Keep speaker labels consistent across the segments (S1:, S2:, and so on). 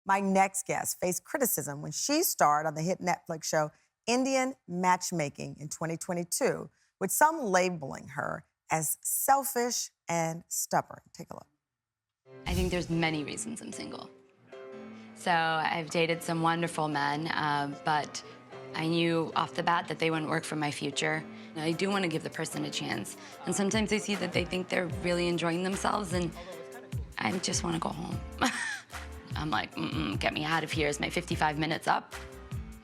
S1: My next guest faced criticism when she starred on the hit Netflix show Indian Matchmaking in 2022, with some labeling her as selfish and stubborn. Take a look.
S2: I think there's many reasons I'm single. So I've dated some wonderful men, but I knew off the bat that they wouldn't work for my future. I do want to give the person a chance. And sometimes I see that they think they're really enjoying themselves, and I just want to go home. I'm like, get me out of here. Is my 55 minutes up?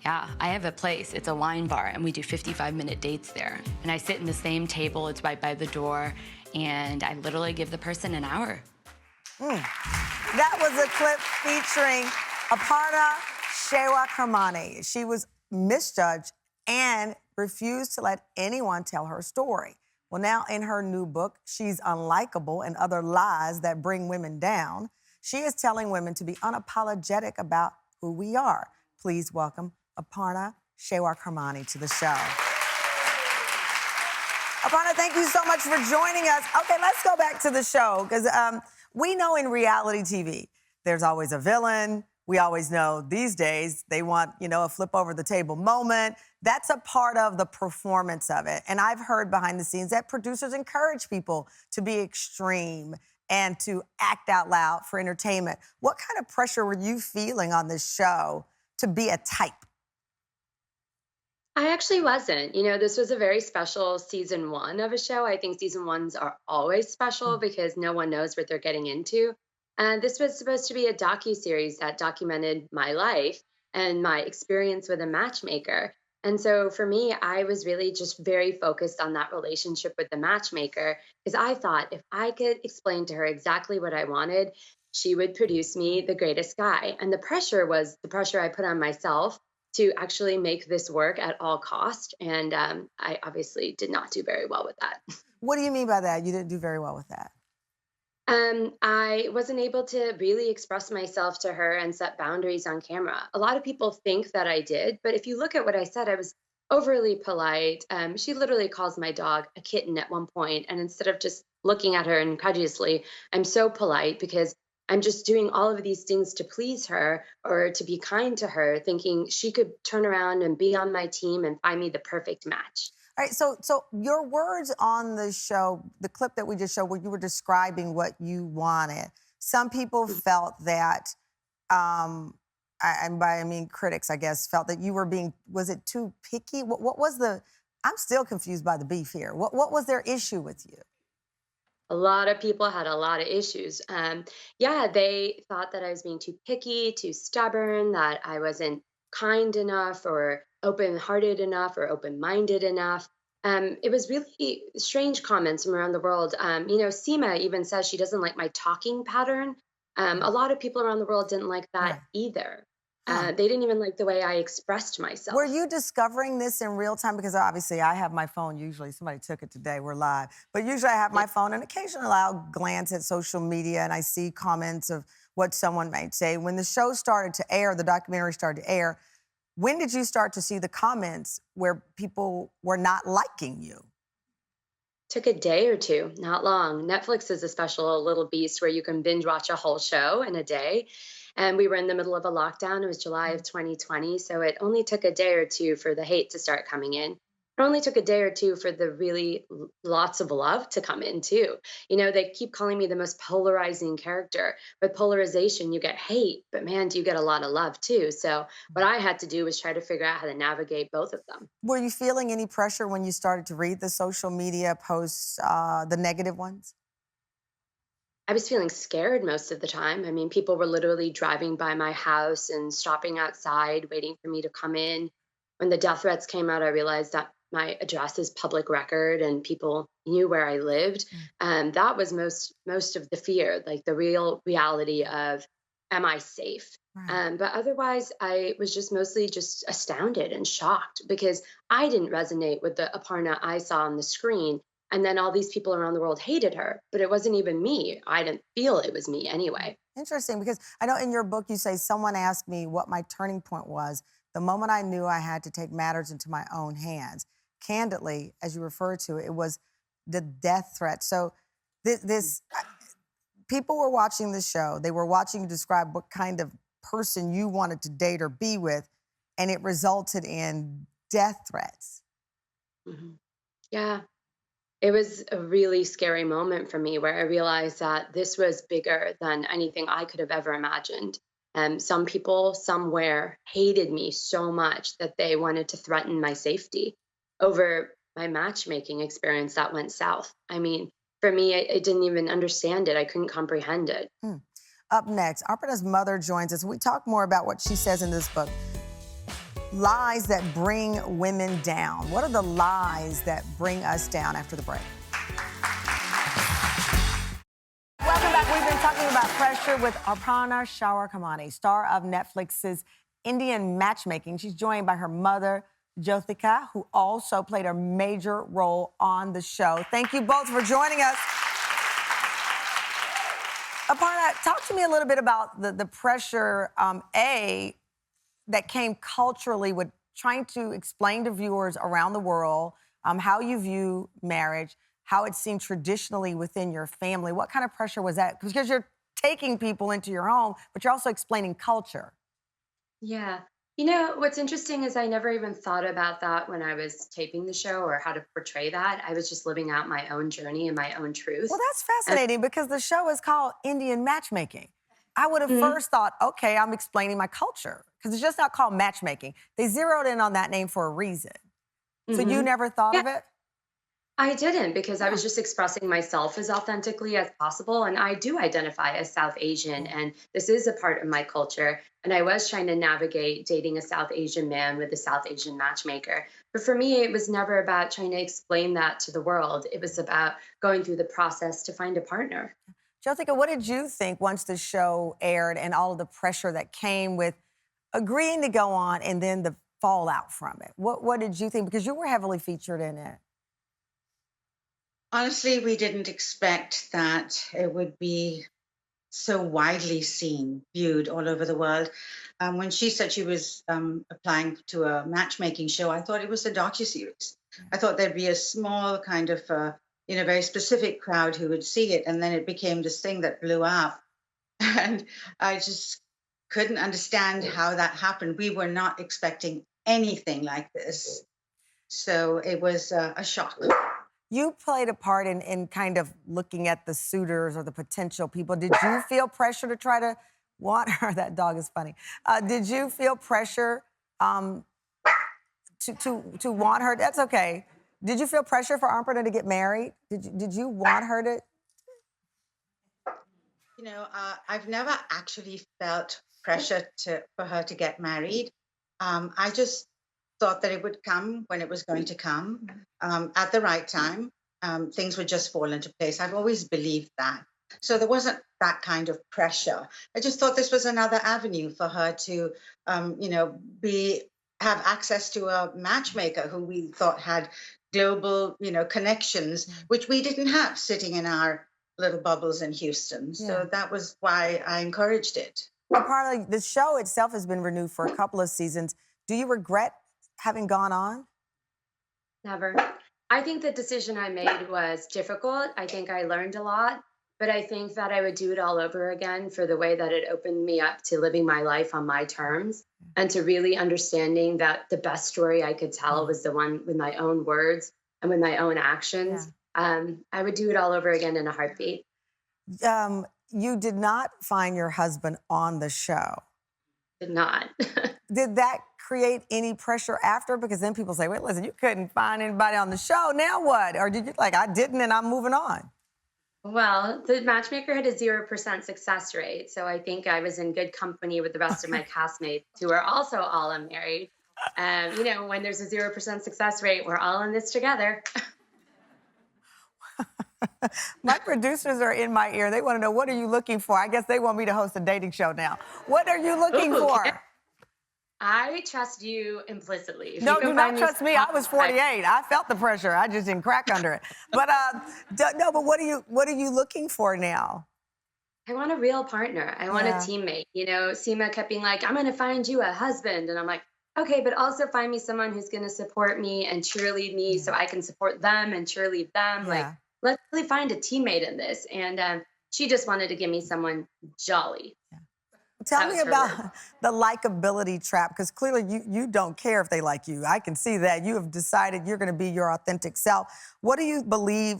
S2: Yeah, I have a place. It's a wine bar, and we do 55-minute dates there. And I sit in the same table. It's right by the door, and I literally give the person an hour.
S1: That was a clip featuring Aparna Shewakramani. She was misjudged and refused to let anyone tell her story. Well, now in her new book, She's Unlikable and Other Lies That Bring Women Down, she is telling women to be unapologetic about who we are. Please welcome Aparna Shewakramani to the show. Aparna, thank you so much for joining us. Okay, let's go back to the show, because we know in reality TV, there's always a villain. We always know these days they want, a flip over the table moment. That's a part of the performance of it. And I've heard behind the scenes that producers encourage people to be extreme and to act out loud for entertainment. What kind of pressure were you feeling on this show to be a type?
S3: I actually wasn't. This was a very special season one of a show. I think season ones are always special because no one knows what they're getting into. And this was supposed to be a docuseries that documented my life and my experience with a matchmaker. And so for me, I was really just very focused on that relationship with the matchmaker, because I thought if I could explain to her exactly what I wanted, she would produce me the greatest guy. And the pressure was the pressure I put on myself to actually make this work at all cost. And I obviously did not do very well with that.
S1: What do you mean by that? You didn't do very well with that.
S3: I wasn't able to really express myself to her and set boundaries on camera. A lot of people think that I did, but if you look at what I said, I was overly polite. She literally calls my dog a kitten at one point, and instead of just looking at her incredulously, I'm so polite because I'm just doing all of these things to please her or to be kind to her, thinking she could turn around and be on my team and find me the perfect match.
S1: All right, so your words on the show, the clip that we just showed where you were describing what you wanted, some people felt that, and by I mean critics, I guess, felt that you were being, was it too picky? What was the, I'm still confused by the beef here. What was their issue with you?
S3: A lot of people had a lot of issues. Yeah, they thought that I was being too picky, too stubborn, that I wasn't kind enough or open-hearted enough or open-minded enough. It was really strange comments from around the world. Seema even says she doesn't like my talking pattern. A lot of people around the world didn't like that
S1: Right.
S3: either.
S1: Huh.
S3: They didn't even like the way I expressed myself.
S1: Were you discovering this in real time? Because obviously I have my phone usually. Somebody took it today. We're live. But usually I have my phone, and occasionally I'll glance at social media and I see comments of what someone might say. When the show started to air, the documentary started to air, when did you start to see the comments where people were not liking you?
S3: Took a day or two, not long. Netflix is a special little beast where you can binge watch a whole show in a day. And we were in the middle of a lockdown. It was July of 2020. So it only took a day or two for the hate to start coming in. It only took a day or two for the really lots of love to come in too. They keep calling me the most polarizing character. With polarization, you get hate, but man, do you get a lot of love too. So what I had to do was try to figure out how to navigate both of them.
S1: Were you feeling any pressure when you started to read the social media posts, the negative ones?
S3: I was feeling scared most of the time. I mean, people were literally driving by my house and stopping outside, waiting for me to come in. When the death threats came out, I realized that my address is public record and people knew where I lived. And that was most of the fear, like the real reality of, am I safe?
S1: Right.
S3: But otherwise, I was just mostly just astounded and shocked because I didn't resonate with the Aparna I saw on the screen. And then all these people around the world hated her, but it wasn't even me. I didn't feel it was me anyway.
S1: Interesting, because I know in your book you say someone asked me what my turning point was the moment I knew I had to take matters into my own hands. Candidly, as you refer to it, it was the death threat. So this people were watching the show. They were watching you describe what kind of person you wanted to date or be with, and it resulted in death threats.
S3: Mhm. Yeah. It was a really scary moment for me where I realized that this was bigger than anything I could have ever imagined. Some people somewhere hated me so much that they wanted to threaten my safety over my matchmaking experience that went south. I mean, for me, I didn't even understand it. I couldn't comprehend it.
S1: Hmm. Up next, Aparna's mother joins us. We talk more about what she says in this book. Lies that bring women down. What are the lies that bring us down after the break? Welcome back. We've been talking about pressure with Aparna Shewakramani, star of Netflix's Indian Matchmaking. She's joined by her mother, Jyotika, who also played a major role on the show. Thank you both for joining us. Aparna, talk to me a little bit about the pressure, that came culturally with trying to explain to viewers around the world how you view marriage, how it's seen traditionally within your family. What kind of pressure was that? Because you're taking people into your home, but you're also explaining culture.
S3: Yeah. You know, what's interesting is I never even thought about that when I was taping the show or how to portray that. I was just living out my own journey and my own truth.
S1: Well, that's
S3: And
S1: fascinating because the show is called Indian Matchmaking. I would have
S3: Mhm.
S1: first thought, okay, I'm explaining my culture because it's just not called matchmaking. They zeroed in on that name for a reason. So you
S3: Mhm.
S1: never thought
S3: Yeah,
S1: of it?
S3: I didn't because I
S1: Huh.
S3: was just expressing myself as authentically as possible. And I do identify as South Asian,
S1: Mm.
S3: and this is a part of my culture. And I was trying to navigate dating a South Asian man with a South Asian matchmaker. But for me, it was never about trying to explain that to the world. It was about going through the process to find a partner.
S1: Jyotika, what did you think once the show aired and all of the pressure that came with agreeing to go on and then the fallout from it? What did you think? Because you were heavily featured in it.
S4: Honestly, we didn't expect that it would be so widely seen, viewed all over the world. When she said she was applying to a matchmaking show, I thought it was a docuseries.
S1: Yeah.
S4: I thought there'd be a small kind of, very specific crowd who would see it, and then it became this thing that blew up. And I just couldn't understand how that happened. We were not expecting anything like this, so it was a shock.
S1: You played a part in kind of looking at the suitors or the potential people. Did you feel pressure to try to want her? That dog is funny. Did you feel pressure to want her? That's okay. Did you feel pressure for Aparna to get married? Did you want her to?
S4: I've never actually felt pressure for her to get married. I just thought that it would come when it was going to come at the right time. Things would just fall into place. I've always believed that. So there wasn't that kind of pressure. I just thought this was another avenue for her to, be have access to a matchmaker who we thought had global, connections, which we didn't have sitting in our little bubbles in Houston.
S1: Yeah.
S4: So that was why I encouraged it.
S1: Aparna, the show itself has been renewed for a couple of seasons. Do you regret having gone on?
S3: Never. I think the decision I made was difficult. I think I learned a lot, but I think that I would do it all over again for the way that it opened me up to living my life on my terms and to really understanding that the best story I could tell was the one with my own words and with my own actions. I would do it all over again in a heartbeat.
S1: You did not find your husband on the show.
S3: Did not.
S1: Did that create any pressure after? Because then people say, wait, listen, you couldn't find anybody on the show. Now what? Or did you like, I didn't and I'm moving on?
S3: Well, the matchmaker had a 0% success rate. So I think I was in good company with the rest of my castmates who are also all unmarried. When there's a 0% success rate, we're all in this together.
S1: My producers are in my ear. They want to know, what are you looking for? I guess they want me to host a dating show now. What are you looking
S3: Ooh,
S1: for?
S3: yeah. I trust you implicitly. If
S1: No,
S3: you can
S1: do not
S3: find
S1: trust me. I was 48. I felt the pressure. I just didn't crack under it. But no. But what are you looking for now?
S3: I want a real partner. I want a teammate. Seema kept being like, I'm going to find you a husband. And I'm like, okay, but also find me someone who's going to support me and cheerlead me so I can support them and cheerlead them. Like, let's really find a teammate in this. And she just wanted to give me someone jolly.
S1: Tell
S3: That
S1: me
S3: was her
S1: about
S3: word.
S1: the likability trap, because clearly you don't care if they like you. I can see that. You have decided you're going to be your authentic self. What do you believe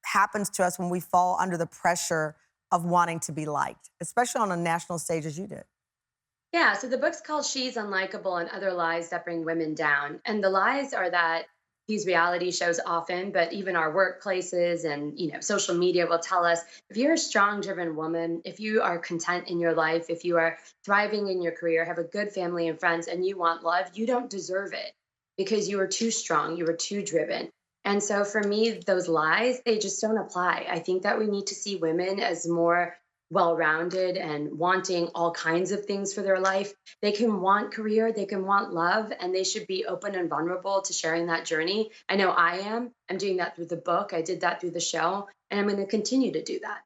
S1: happens to us when we fall under the pressure of wanting to be liked, especially on a national stage as you did?
S3: Yeah, so the book's called She's Unlikable and Other Lies That Bring Women Down. And the lies are that these reality shows often, but even our workplaces and social media will tell us if you're a strong, driven woman, if you are content in your life, if you are thriving in your career, have a good family and friends, and you want love, you don't deserve it because you were too strong, you were too driven. And so for me, those lies, they just don't apply. I think that we need to see women as more well rounded and wanting all kinds of things for their life. They can want career, they can want love, and they should be open and vulnerable to sharing that journey. I know I am. I'm doing that through the book. I did that through the show, and I'm going to continue to do that.